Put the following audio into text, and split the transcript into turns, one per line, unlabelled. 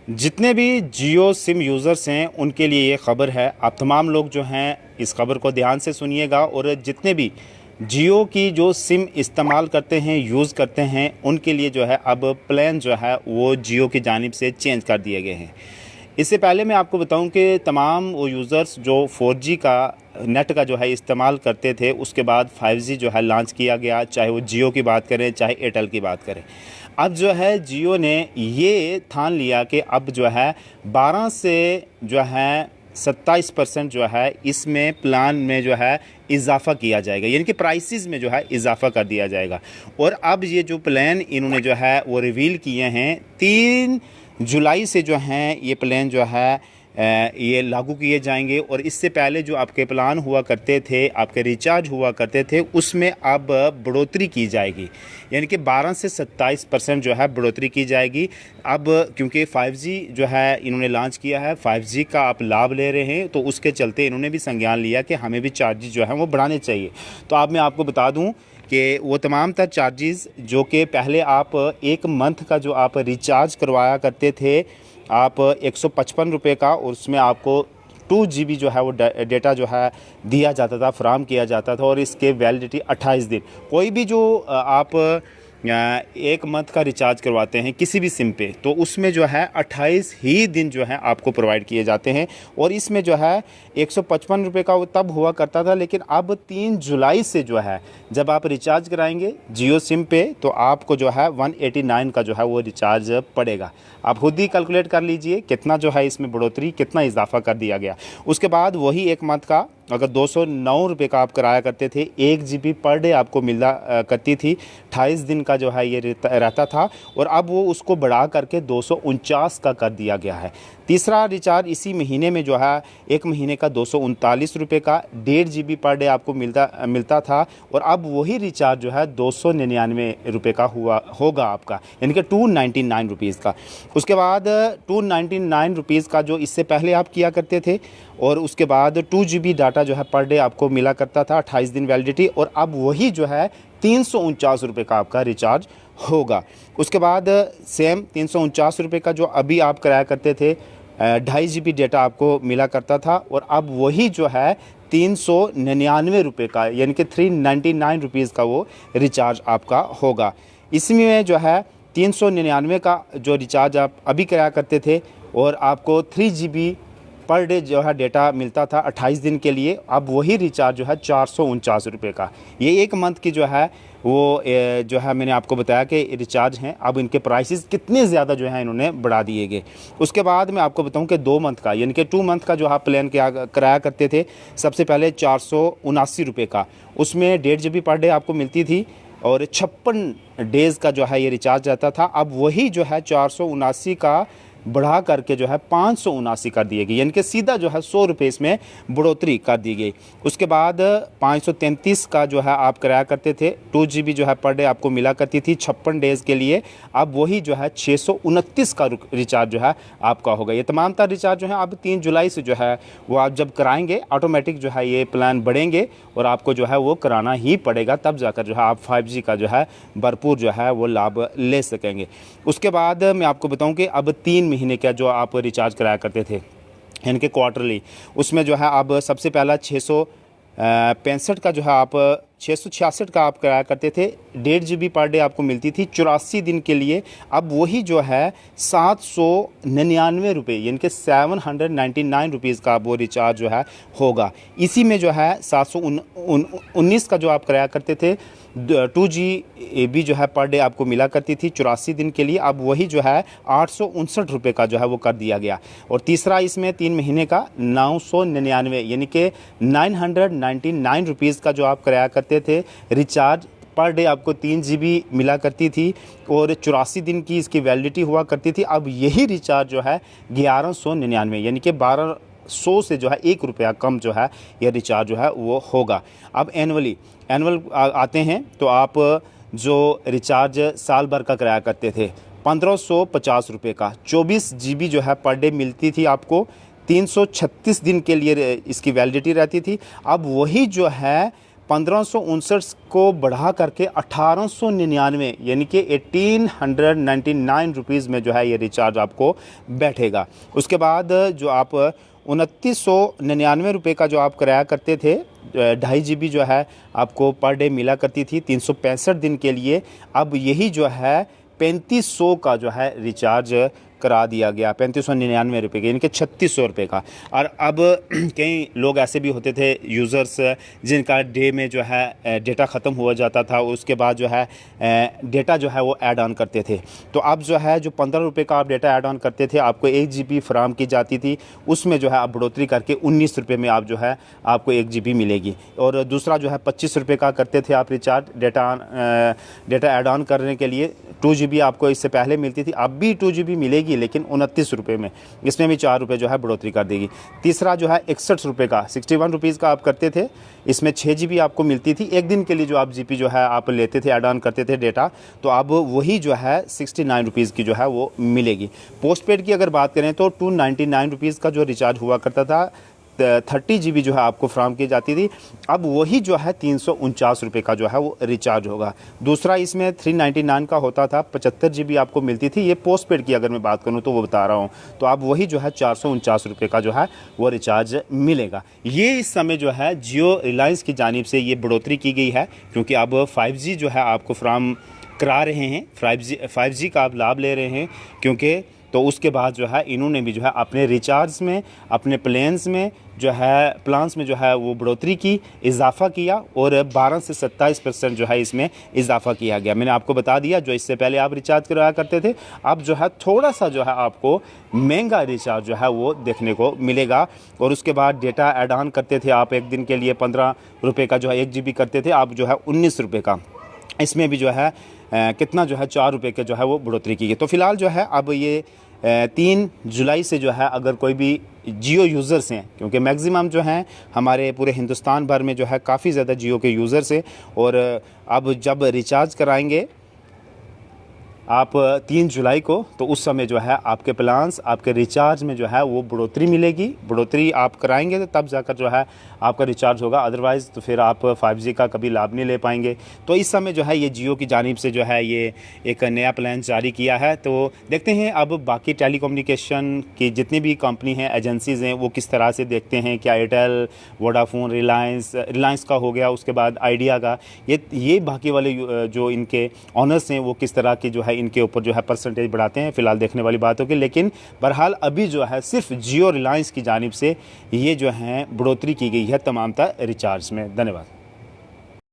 जितने भी जियो SIM users हैं उनके लिए ये ख़बर है। आप तमाम लोग जो हैं इस ख़बर को ध्यान से सुनिएगा और जितने भी जियो की जो सिम इस्तेमाल करते हैं, यूज़ करते हैं, उनके लिए जो है अब प्लान जो है वो जियो की जानिब से चेंज कर दिए गए हैं। इससे पहले मैं आपको बताऊं कि तमाम वो यूज़र्स जो 4G का नेट का जो है इस्तेमाल करते थे, उसके बाद 5G जो है लॉन्च किया गया, चाहे वो जियो की बात करें चाहे एयरटेल की बात करें। अब जो है जियो ने ये ठान लिया कि अब जो है 12 से जो है 27% जो है इसमें प्लान में जो है इजाफ़ा किया जाएगा, यानी कि प्राइसेस में जो है इजाफ़ा कर दिया जाएगा। और अब ये जो प्लान इन्होंने जो है वो रिवील किए हैं, 3 जुलाई से जो हैं ये प्लान जो है ये लागू किए जाएंगे। और इससे पहले जो आपके प्लान हुआ करते थे, आपके रिचार्ज हुआ करते थे, उसमें अब बढ़ोतरी की जाएगी, यानी कि 12 से 27% जो है बढ़ोतरी की जाएगी। अब क्योंकि 5G जो है इन्होंने लॉन्च किया है, 5G का आप लाभ ले रहे हैं, तो उसके चलते इन्होंने भी संज्ञान लिया कि हमें भी चार्जेस जो है वो बढ़ाने चाहिए। तो अब मैं आपको बता दूं कि वो तमाम तर चार्जेस जो कि पहले आप 1 मंथ का जो आप रिचार्ज करवाया करते थे, आप 155 रुपये का, और उसमें आपको 2 GB जो है वो डेटा जो है दिया जाता था, फराहम किया जाता था, और इसके वैलिडिटी 28 दिन। कोई भी जो आप 1 मंथ का रिचार्ज करवाते हैं किसी भी सिम पे, तो उसमें जो है 28 ही दिन जो है आपको प्रोवाइड किए जाते हैं। और इसमें जो है 155 रुपये का वो तब हुआ करता था, लेकिन अब 3 जुलाई से जो है जब आप रिचार्ज कराएंगे जियो सिम पे, तो आपको जो है 189 का जो है वो रिचार्ज पड़ेगा। आप खुद ही कैलकुलेट कर लीजिए कितना जो है इसमें बढ़ोतरी, कितना इजाफा कर दिया गया। उसके बाद वही 1 मंथ का अगर 209 रुपये का आप कराया करते थे, 1 GB पर डे आपको मिला करती थी, 28 दिन का जो है ये रहता था, और अब वो उसको बढ़ा करके 249 का कर दिया गया है। तीसरा रिचार्ज इसी महीने में जो है 1 महीने का 239 रुपये का 1.5 GB पर डे आपको मिलता था, और अब वही रिचार्ज जो है 299 रुपये का होगा आपका, यानी कि 299 रुपीज़ का। उसके बाद 299 रुपीज़ का जो इससे पहले आप किया करते थे, और उसके बाद 2 GB डाटा जो है पर डे आपको मिला करता था, 28 दिन वैलिडिटी, और अब वही जो है 349 रुपये का आपका रिचार्ज होगा। उसके बाद सेम 349 रुपये का जो अभी आप कराया करते थे, 2.5 GB डेटा आपको मिला करता था, और अब वही जो है 399 रुपये का, यानी कि 399 रुपीज़ का वो रिचार्ज आपका होगा। इसमें जो है 399 का जो रिचार्ज आप अभी कराया करते थे, और आपको 3 GB पर डे जो है डेटा मिलता था 28 दिन के लिए, अब वही रिचार्ज जो है 449 रुपये का। ये 1 मंथ की जो है वो जो है मैंने आपको बताया कि रिचार्ज हैं, अब इनके प्राइसेस कितने ज़्यादा जो है इन्होंने बढ़ा दिए गए। उसके बाद मैं आपको बताऊं कि 2 मंथ का, यानी कि 2 मंथ का जो आप प्लान कराया करते थे, सबसे पहले 479 रुपये का, उसमें 1.5 GB पर डे आपको मिलती थी, और 56 डेज़ का जो है ये रिचार्ज रहता था। अब वही जो है 479 का बढ़ा करके जो है 579 कर दिए गई, यानी कि सीधा जो है 100 रुपये इसमें बढ़ोतरी कर दी गई। उसके बाद 533 का जो है आप कराया करते थे, 2 GB जो है पर डे आपको मिला करती थी 56 डेज़ के लिए, अब वही जो है 629 का रिचार्ज जो है आपका होगा। ये तमाम तर रिचार्ज जो है अब 3 जुलाई से जो है वो आप जब कराएंगे ऑटोमेटिक जो है ये प्लान बढ़ेंगे, और आपको जो है वो कराना ही पड़ेगा, तब जाकर जो है आप 5G का जो है भरपूर जो है वो लाभ ले सकेंगे। उसके बाद मैं आपको बताऊँ कि अब 3 महीने का जो आप रिचार्ज कराया करते थे, यानी कि क्वार्टरली, उसमें जो है अब सबसे पहला 665 का जो है आप 666 का आप कराया करते थे, 1.5 GB पर डे आपको मिलती थी 84 दिन के लिए, अब वही जो है 799 रुपये, यानी कि 799 रुपीज़ का वो रिचार्ज जो है होगा। इसी में जो है 719 का जो आप कराया करते थे, 2 GB जो है पर डे आपको मिला करती थी 84 दिन के लिए, अब वही जो है 859 रुपये का जो है वो कर दिया गया। और तीसरा इसमें 3 महीने का 999, यानी कि 999 रुपीज़ का जो आप कराया करते थे रिचार्ज, पर डे आपको 3 GB मिला करती थी, और 84 दिन की इसकी वैलिडिटी हुआ करती थी। अब यही रिचार्ज जो है 1199, यानी कि 1200 से जो है 1 रुपया कम जो है यह रिचार्ज जो है वो होगा। अब एनुअल आते हैं, तो आप जो रिचार्ज साल भर का कराया करते थे 1550 रुपये का, 24 GB जो है पर डे मिलती थी आपको, 336 दिन के लिए इसकी वैलिडिटी रहती थी, अब वही जो है 1559 को बढ़ा करके 1899 यानी कि 1899 रुपीज़ में जो है ये रिचार्ज आपको बैठेगा। उसके बाद जो आप 2999 रुपये का जो आप कराया करते थे 2.5 GB जो है आपको पर डे मिला करती थी 365 दिन के लिए, अब यही जो है 3500 का जो है रिचार्ज करा दिया गया, 3599 रुपये का, यानी कि 3600 रुपये का। और अब कई लोग ऐसे भी होते थे यूज़र्स जिनका डे में जो है डेटा ख़त्म हुआ जाता था, उसके बाद जो है डेटा जो है वो ऐड ऑन करते थे। तो अब जो है जो 15 रुपये का आप डेटा ऐड ऑन करते थे आपको 1 GB फराहम की जाती थी, उसमें जो है आप बढ़ोतरी करके 19 रुपये में आप जो है आपको 1 GB मिलेगी। और दूसरा जो है 25 रुपये का करते थे आप रिचार्ज डेटा ऐड ऑन करने के लिए, 2 GB आपको इससे पहले मिलती थी, अब भी 2 GB मिलेगी लेकिन 29 रुपये में, इसमें भी 4 रुपये जो है बढ़ोतरी कर देगी। तीसरा जो है 61 रुपये का 61 रुपीज़ का आप करते थे, इसमें 6 GB आपको मिलती थी एक दिन के लिए, जो आप जीपी जो है आप लेते थे ऐड ऑन करते थे डेटा, तो अब वही जो है 69 रुपीज़ की जो है वो मिलेगी। पोस्ट पेड की अगर बात करें तो 299 रुपीज़ का जो रिचार्ज हुआ करता था, 30 GB जो है आपको फ्राहम की जाती थी, अब वही जो है 349 रुपये का जो है वो रिचार्ज होगा। दूसरा इसमें 399 का होता था, 75 GB आपको मिलती थी, ये पोस्ट पेड की अगर मैं बात करूं तो वो बता रहा हूं, तो अब वही जो है 449 रुपये का जो है वो रिचार्ज मिलेगा। ये इस समय जो है जियो रिलायंस की जानिब से ये बढ़ोतरी की गई है, क्योंकि अब 5G जो है आपको फ्राहम करा रहे हैं, 5G का आप लाभ ले रहे हैं, क्योंकि तो उसके बाद जो है इन्होंने भी जो है अपने रिचार्ज में, अपने प्लान्स में जो है वो बढ़ोतरी की, इजाफा किया, और 12 से 27% जो है इसमें इजाफा किया गया। मैंने आपको बता दिया, जो इससे पहले आप रिचार्ज कराया करते थे, अब जो है थोड़ा सा जो है आपको महंगा रिचार्ज जो है वो देखने को मिलेगा। और उसके बाद डेटा ऐड ऑन करते थे आप एक दिन के लिए 15 रुपये का जो है 1 GB करते थे, अब जो है 19 रुपये का, इसमें भी जो है कितना जो है 4 रुपये के जो है वो बढ़ोतरी की गई। तो फिलहाल जो है अब ये 3 जुलाई से जो है अगर कोई भी जियो यूज़र्स हैं, क्योंकि मैक्सिमम जो हैं हमारे पूरे हिंदुस्तान भर में जो है काफ़ी ज़्यादा जियो के यूज़र्स हैं, और अब जब रिचार्ज कराएंगे आप 3 जुलाई को, तो उस समय जो है आपके प्लान्स, आपके रिचार्ज में जो है वो बढ़ोतरी मिलेगी। बढ़ोतरी आप कराएंगे तो तब जाकर जो है आपका रिचार्ज होगा, अदरवाइज़ तो फिर आप 5G का कभी लाभ नहीं ले पाएंगे। तो इस समय जो है ये जियो की जानिब से जो है ये एक नया प्लान जारी किया है। तो देखते हैं अब बाकी टेलीकम्युनिकेशन की जितनी भी कंपनी हैं, एजेंसीज़ हैं, वो किस तरह से देखते हैं। क्या एयरटेल, वोडाफोन, रिलायंस का हो गया, उसके बाद आइडिया का, ये बाकी वाले जो इनके ऑनर्स हैं वो किस तरह की जो है इनके ऊपर जो है परसेंटेज बढ़ाते हैं, फिलहाल देखने वाली बात होगी। लेकिन बहरहाल अभी जो है सिर्फ जियो रिलायंस की जानिब से ये जो है बढ़ोतरी की गई है तमाम रिचार्ज में। धन्यवाद।